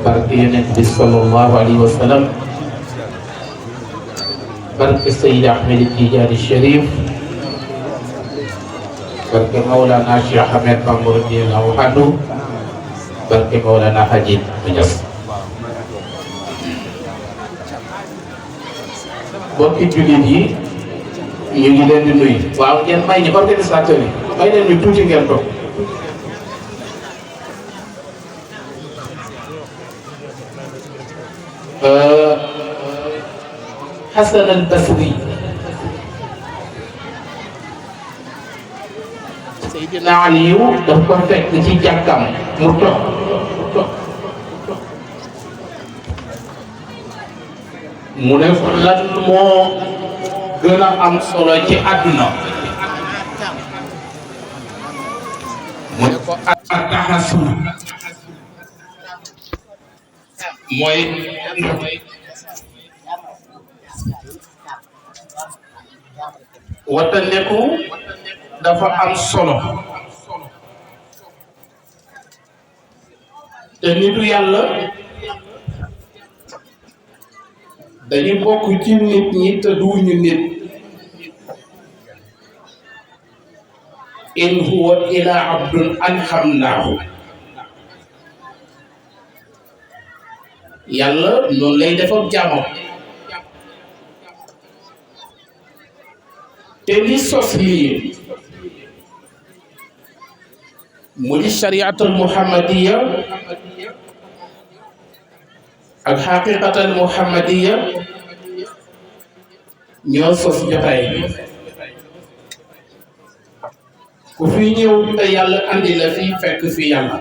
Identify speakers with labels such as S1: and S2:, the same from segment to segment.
S1: barke yonent bi sallallahu alayhi wa sallam, barke Seydi Ahmed Tidiane Chérif, barke Mawlana Cheikh Ahmed Bamba radiyallahu anhu, barke Mawlana Hadji Niass. Mbokki jullit yi ñu ngi leen di nuyu. waaw ngeen may ñu organisateur yi may leen ñu tuuti ngeen toog. Hasan al Basri Seydina Aliyu daf ko fekk ci jàkkam mu toog mu ne ko lan moo gën a am solo ci àdduna mu ne ko at-tahassur mooy wattandeku dafa am solo te nitu yàlla dañu bokk ci nit ñi te duñu nit in huwa ila abdun an'amnahu yàlla noonu lay def ak jaamam te li sos lii mu di shariatul muhammadiya ak xaqiqatul muhammadiya ñoo sos jotaay bi ku fi ñëw te yàlla andi la fi fekk fi yàlla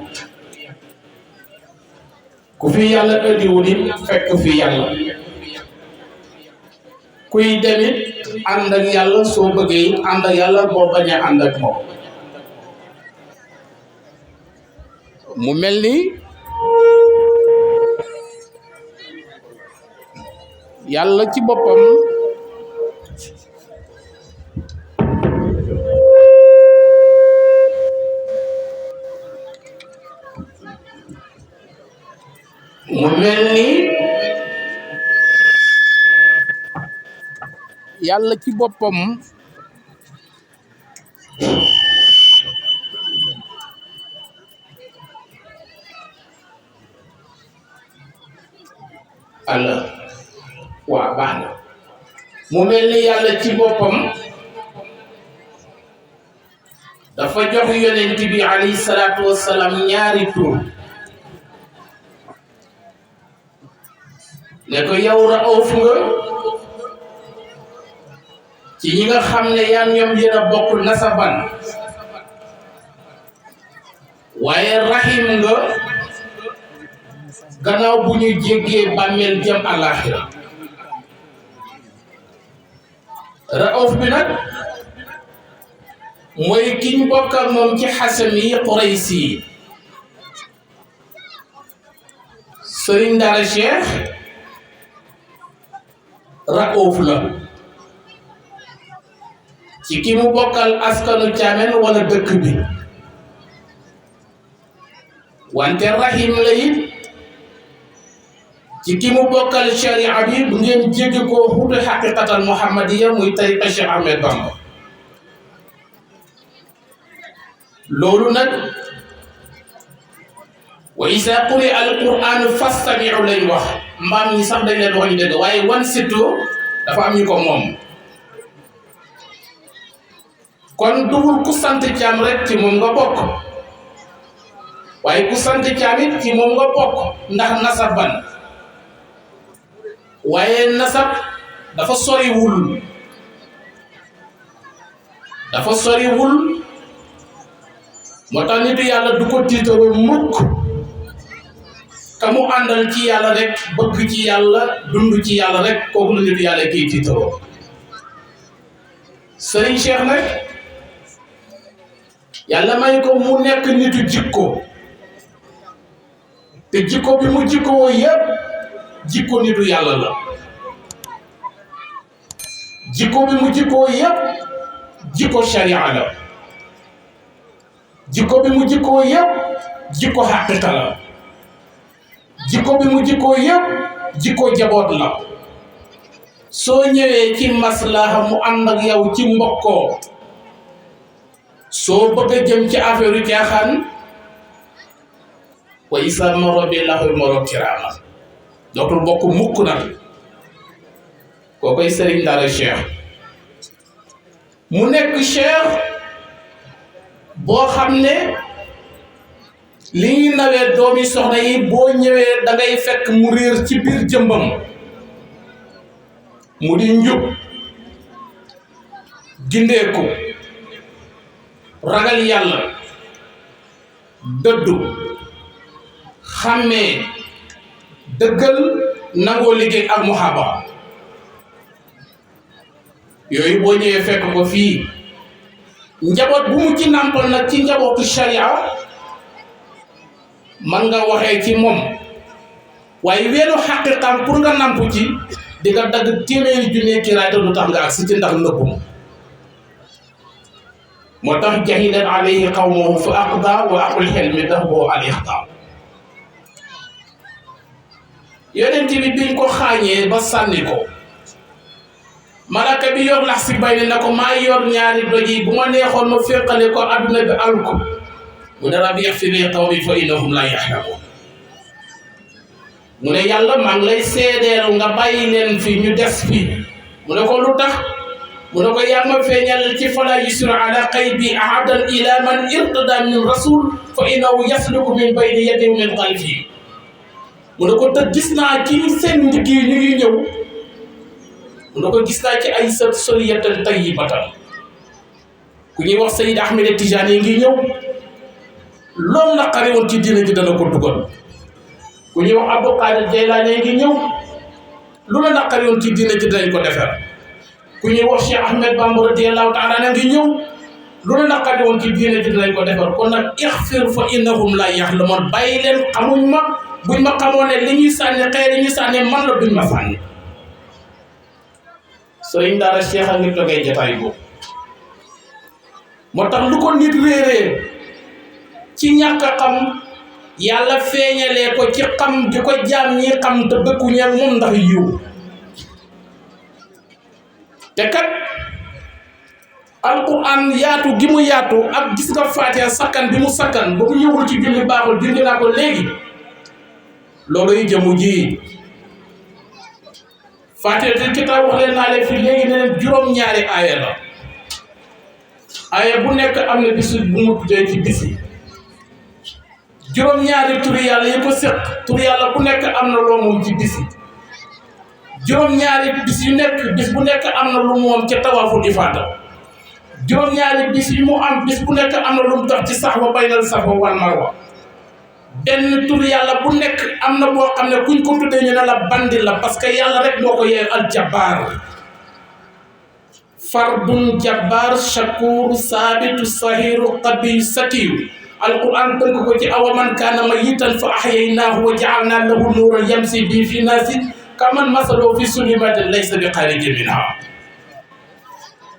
S1: ku fi yàlla andiwul it fekk fi yàlla kuy demit ànd ak yàlla soo bëggee ànd ak yàlla boo bañ a ànd ak moom mu mel ni yàlla ci boppam mu mel ni yàlla ci boppam Allah waa baax na mu mel ni yàlla ci boppam dafa jox yonent bi alayhi salaatu wassalaam ñaari tur ne ko yow Rauf nga ci ñi nga xam ne yaa ñoom yéen a bokk nasaban waaye rahim nga gannaaw bu ñu jéggee bàmmeel jëm àllaaxira Rauf bi nag mooy ki ñu bokk ak moom ci xasami Quraysi yi Sëriñ Daara Cheikh Rauf la ci ki mu bokkal askanu Caameen wala dëkk bi wante rahim la it ci ki mu bokkal sharia bi bu ngeen jéggi koo xutu xaqiqatal muhammadiya muy tariqa Cheikh Ahmed Bamba loolu nag wa isa quri alquran fastami'u lay wax mbaam ñi sax dañ leen wax ñu dëgg waaye wan surtout dafa am ñu ko moom kon dugul ku sant Caam rek ci moom nga bokk waaye ku sant Caam it ci moom nga bokk ndax nasaban waaye nasab dafa soriwul moo tax nitu yàlla du ko tiitaroo mukk ka mu àndal ci yàlla rek bëgg ci yàlla dund ci yàlla rek kooku la nitu yàlla kiy tiitaroo Sëriñ Cheikh nag yàlla may ko mu nekk nitu jikko te jikko bi mu jikkoo yépp jikko nitu yàlla la jikko bi mu jikkoo yépp jikko sharia la jikko bi mu jikkoo yépp jikko xaqiqa la jikko bi mu jikkoo yëpp jikko jaboot la soo ñëwee ci maslaha mu ànd ak yow ci mbokkoo soo bëgg a jëm ci affaire yu caaxaan wa isa maro bi laxul maro kiraama dootul bokk mukk nag koo koy sëriñ dara cheikh mu nekk cheikh boo xam ne li ñuy nawee doomi soxna yi boo ñëwee da ngay fekk mu réer ci biir jëmbam mu di njub gindeeku ragal yàlla dëddu xàmmee dëggal nangoo liggéey ak muhaba yooyu boo ñëwee fekk ko fii njaboot bu mu ci nàmpal nag ci njabootu sharia man nga waxee ci moom waaye weelu xaqiqam pour nga namp ci di nga dagg téeméeri junne kiraay te du tax nga agsi ci ndax nëbbum moo tax jahilan alayhi qawmuhu fa aqda wa aqul xelmi dax boo al ixta yonent bi biñ ko xaañee ba sànni ko malaka bi yor lax si bay ne na ko maa yor ñaari doj yi bu ma neexoon ma féqale ko adduna bi al ko mu ne rabbi yaxfir li qawmi fa innahum la yaxlamuun mu ne yàlla maa ngi lay seedeelu nga bàyyi leen fi ñu des fi mu ne ko lu tax mu ne ko yaa ma feeñal ci fala yusra ala qaybi ahadan ila man irtada min rasul fa innahu yasluku min bayni yadihi min xalfihi mu ne ko te gis naa ci seen ndigg yi ñu ngi ñëw mu ne ko gis naa ci ay sa suriyatan tayyibatan ku ñuy wax Sayyid Ahmed Tijani ngi ñëw loolu naqari woon ci diina ji dana ko dugal ku ñuy wax Abdou Qadir Jeylaani ngi ñëw lu la naqari woon ci diina ji danañ ko defar ku ñuy wax Cheikh Ahmed Bamba radiyallahu taala ngi ñëw lu la naqari woon ci diina ji danañ ko defar kon nag ixfir fa innahum la yaxlamuun bàyyi leen xamuñ ma buñ ma xamoon ne li ñuy sànni xeer yi ñuy sànni man la duñ ma sànni sëriñ daara Cheikh a ngi toggee jataay boobu moo tax lu ko nit réeree ci ñàkk a xam yàlla feeñalee ko ci xam di ko jaam ñi xam te dëkkuñu ak moom ndax yiw te kat alquran yaatu gi mu yaatu ak gis nga Faatiha sakkan bi mu sakkan ba mu ñëwul ci julli baaxul dindi naa ko léegi loolu yi jëmu ji Faatiha te kitaab wax leen naa leen fii léegi ne leen juróom-ñaari aaya la aaya bu nekk am na bisu bu mu tuddee ci bis yi juróom-ñaari turi yàlla yi ko séq turi yàlla bu nekk am na loo moom ci bis yi juróom-ñaari bis yu nekk bis bu nekk am na lu moom ca tawaaful ifaada juróom-ñaari bis yu mu am bis bu nekk am na lu mu dox ci saxwa baynal safa wal marwa benn tur yàlla bu nekk am na boo xam ne kuñ ko tuddee ñu ne la bandi la parce que yàlla rek moo ko yee aljabaar fardun jabbaar shakuur saabitu sahiru qabiyu sakiyu alquran tënk ko ci awaman kaana mayitan fa ahyaynaahu wa ja'alnaa lahu nuuran yamsi bihi fi naasi kaman masaluhu fi sulumatin laysa bi xaarijin minhaa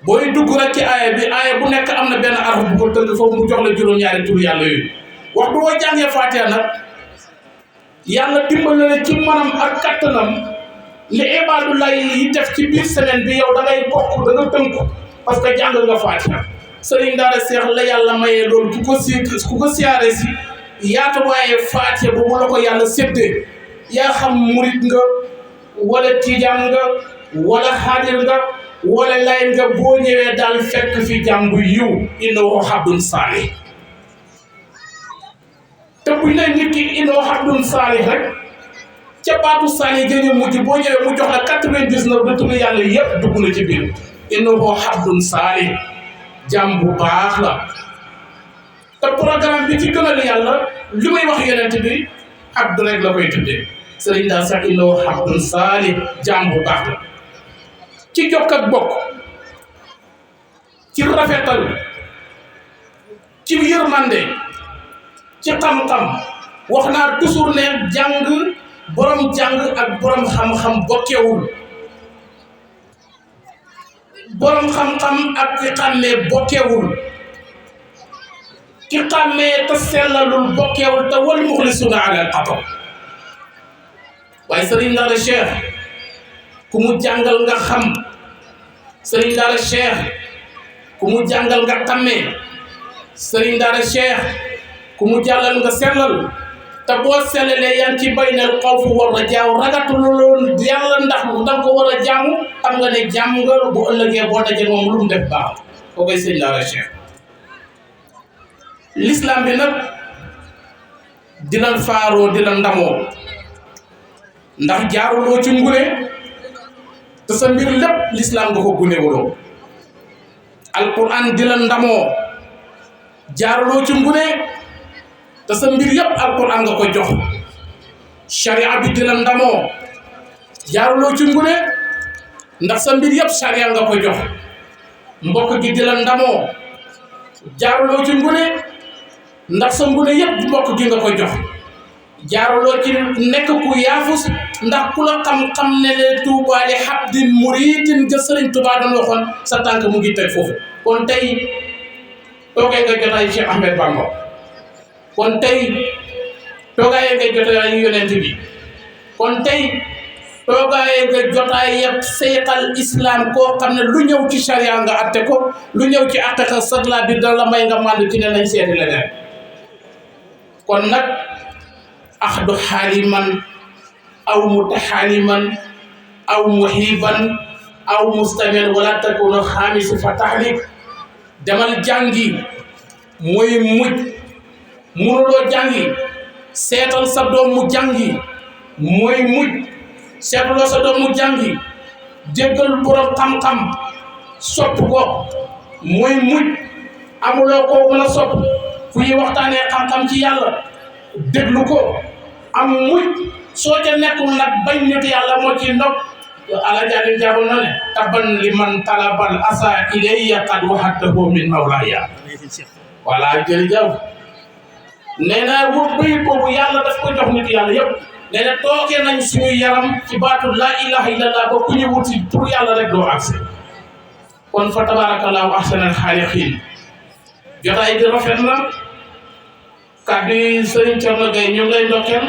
S1: booy dugg rek ci aaya bu nekk am na benn araf bu ko tënk foofu mu jox la juróom-ñaari tur yàlla yooyu waxtu boo jàngee Faatiha nag yàlla dimbali na ci manam ak kattanam li ibaadullahi yi def ci biir semaine bi yow da ngay bokk da nga tënku parce que jàng nga Faatiha sëriñ daara Seex la yàlla mayee loolu ku ko siyaare si yaatu waaye Faatiha boobu la ko yàlla séddee yaa xam murit nga wala tijaan nga wala xaadir nga wala lay nga boo ñëwee daal fekk fi jàmbu yiw innahu abdun saalih te buñ ne nit ki innahu abdun saalih rek ca baatu saalih gën a mujj boo ñëwee mu jox la 99 de turu yàlla yëpp dugg na ci biir innahu abdun saalih jàmm bu baax la te programme bi ci gënal yàlla li may wax yonent bi abdu rek la koy tuddee sëriñ daal sax innahu abdun saalih jàmm bu baax la ci jokk ak bokk ci rafetal ci yërmande ci xam-xam wax naa toujours ne borom jàng ak borom xam-xam bokkewul borom xam-xam ak ki xàmmee bokkewul ki xàmmee te sellalul bokkewul te wal muxlisuuna ala al xatam waaye sëriñ daara cheikh ku mu jàngal nga xam sëriñ daara cheikh ku mu jàngal nga xàmmee sëriñ daara cheikh ku mu jàllal nga sellal te boo sellalee yaa ngi ci baynal xawfu war a jaaw ragatuloo yàlla ndax danga ko war a jaamu xam nga ne jàmm nga bu ëllëgee boo dajee moom lu mu def baax koo koy sëriñ daara cheikh l'islam bi nag dina faaroo dina ndamoo ndax jaaruloo ci ngune te sa mbir lépp l'islam nga ko gunewuloo alquran di la ndamoo jaaruloo ci ngune te sa mbir yëpp alquran nga ko jox sharia bi di la ndamoo jaaruloo ci ngune ndax sa mbir yëpp sharia nga ko jox mbokk gi di la ndamoo jaaruloo ci ngune ndax sa ngune yëpp mbokk gi nga ko jox jaaruloo ci nekk ku yaafus ndax ku la xam-xam ne le Tuubaa li habdin muridin ga Sëriñ Tuubaa doon waxoon sa tànk mu ngi teg foofu kon tey toogee nga jotaay Cheikh Ahmed Bamba kon tey toogaayee nga jotaay yonent bi kon tey toogaayee nga jotaay yëpp seyxal islam koo xam ne lu ñëw ci charia nga atte ko lu ñëw ci aqiqa sadla bi da la may nga mànd ci ne nañ seeti leneen kon nag axdu xaaliman aw mutaxaaliman aw muhiban aw mustamin wala takunu xaamisu fa taxlik demal jàngi mooy mujj mënuloo jàngi seetal sa doom mu jàngi mooy mujj seetaloo sa doom mu jàngi jéggal borom xam-xam sopp ko mooy mujj amuloo ko mën a sopp fu ñuy waxtaanee xam-xam ci yàlla déglu ko am mujj soo ca nekkul nag bañ nit yàlla moo ci ndog ala jaalim jaabu na ne taban li man talabal asa ilayya qad wahatahu min mawlaya voilà jërëjëf nee na wut bayit boobu yàlla daf ko jox nit yàlla yëpp nee na toogee nañ suñu yaram ci baatu laa ilaha illallah ba ku ñu wuti pour yàlla rek doo agsi kon fa tabarakallahu ahsanal xaaliqiin jotaay bi rafet na kàddu yi Sëriñ Thierno Gaye ñu ngi lay ndokkeel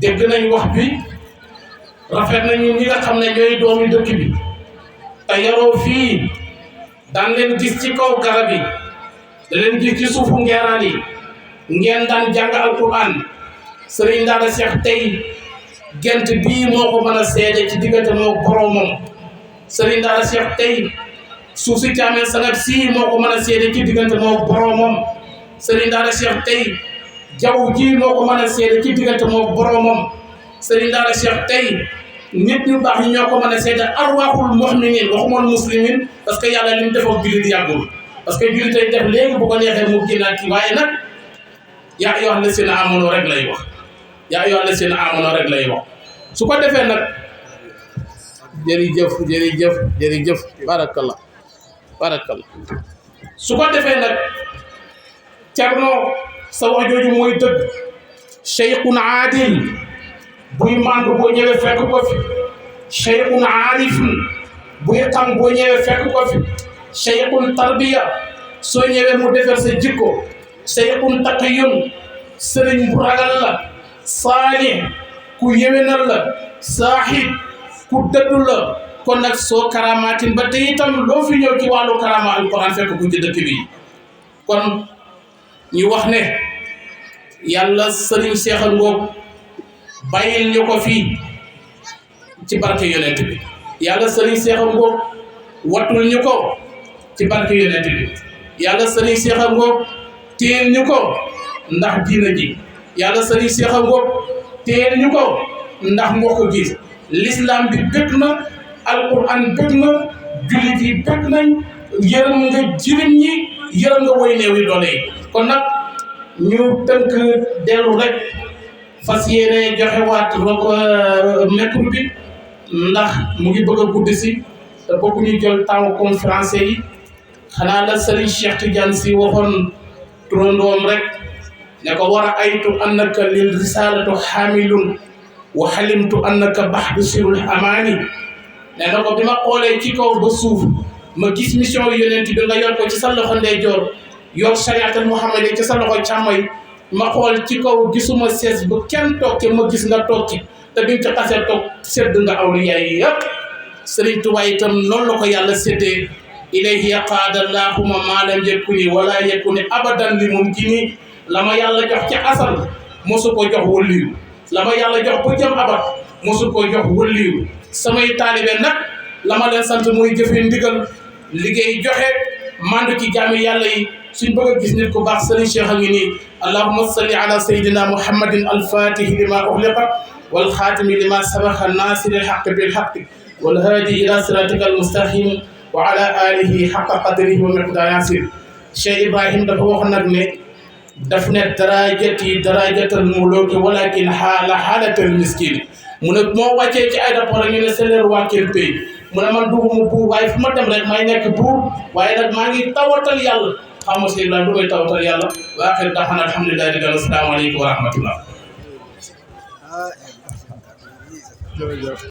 S1: dégg nañ wax bi rafet nañu ñi nga xam ne ñooy doomi dëkk bi te yaroo fii daan leen gis ci kaw garab yi da leen gis ci suufu ngeeraan yi ngeen daan jàng alquran sëriñ daara Cheikh tey gent bii moo ko mën a seede ci diggante moo boromam sëriñ daara Cheikh tey suuf si caamee sangat sii moo ko mën a seede ci diggante moo boromam sëriñ daara Cheikh tey jaww ji moo ko mën a seede ci diggante moo boromam sëriñ daara Cheikh tey nit ñu baax ñi ñoo ko mën a seede arwaaxul mu'minin waxumoon muslimin parce que yàlla li mu defoo jullit yàggul parce que jullit ay def léegi bu ko neexee mu génnaat ci waaye nag yaa ayyuhal lazina aamanu rek lay wax yaa ayyuhal lazina aamanu rek lay wax su ko defee nag jërëjëf barakallah su ko defee nag Cerno sa wax jooju mooy dëgg cheikhun aadil buy mànd boo ñëwee fekk ko fi cheikhun aarifun buy xam boo ñëwee fekk ko fi cheikhun tarbiya soo ñëwee mu defar sa jikko cheikhun taqiyun sëriñ bu ragal la saalih ku yéwénal la saaxib ku dëddu la kon nag soo karamaatin ba tey itam loo fi ñëw ci wàllu karama alquran fekk ku ci dëkk bi kon ñu wax ne yàlla sëriñ seexal ngoog bàyyil ñu ko fii ci barke yonent bi yàlla sëriñ seexal ngoog wattul ñu ko ci barke yonent bi yàlla sëriñ seexal ngoog téel ñu ko ndax diina ji yàlla sëriñ seexal ngoog téel ñu ko ndax moo ko gis l'islam bi bëgg na alquran bëgg na jullit yi bëgg nañ yërëm nga jirim ñi yërëm nga woy néew yi doole yi kon nag ñu tënk dellu rek fas yéene joxe waat micro bi ndax mu ngi bëgg a guddi si te bëgg ñu jël temps conférence yi xanaa la Serigne Cheikh Tidiane si waxoon turandoom rek ne ko war a aytu annaka lil risalatu xaamilun wa xalimtu annaka baxdu sirul amaani ne na ko bi ma xoolee ci kaw ba suuf ma gis mission yonent bi nga yor ko ci sa loxo ndeyjoor yor shariatul muhammad ci sa loxo càmmoñ ma xool ci kaw gisuma sees bu kenn tokki ma gis nga tokki te bi nga ci xasee toog sedd nga awliyaa yi yëpp Sëriñ Tuubaa itam noonu la ko yàlla séddee ilayhi yaqaada allahumma maa lam yakuni wala yakuni abadan li mumkini la ma yàlla jox ci asal mosu ko jox wëliyu la ma yàlla jox bu jëm abat mosu ko jox wëliyu samay taalibe nag la ma leen sant mooy jëfe ndigal liggéey joxe mandu ci jaami yàlla yi suñ bëgg a gis nit ku baax Sëriñ Cheikh a ngi nii allahumma salli ala sayyidina muhammadin alfatihi lima ughliqa wal xaatimi lima sabaqa nasiri alhaqi bilhaqi wal haadi ila siratika almustaqim wa ala alihi haqqa qadrihi wa miqdaarihi asiir Cheikh Ibrahim dafa wax nag ne daf ne darajati darajatal muluki walakin xaalatal miskin mu ne moo wàccee ci aéroport ñu ne seleer wàcceel pay mu ne man dugguma buur waaye fu ma dem rek may nekk buur waaye nag maa ngi tawatal yàlla xam nga Cheikh Ibrahim du may tawatal yàlla wa aaxiru da'waanaa alhamdulillahi rabbil aalamiin assalaamu aleykum wa rahmatullah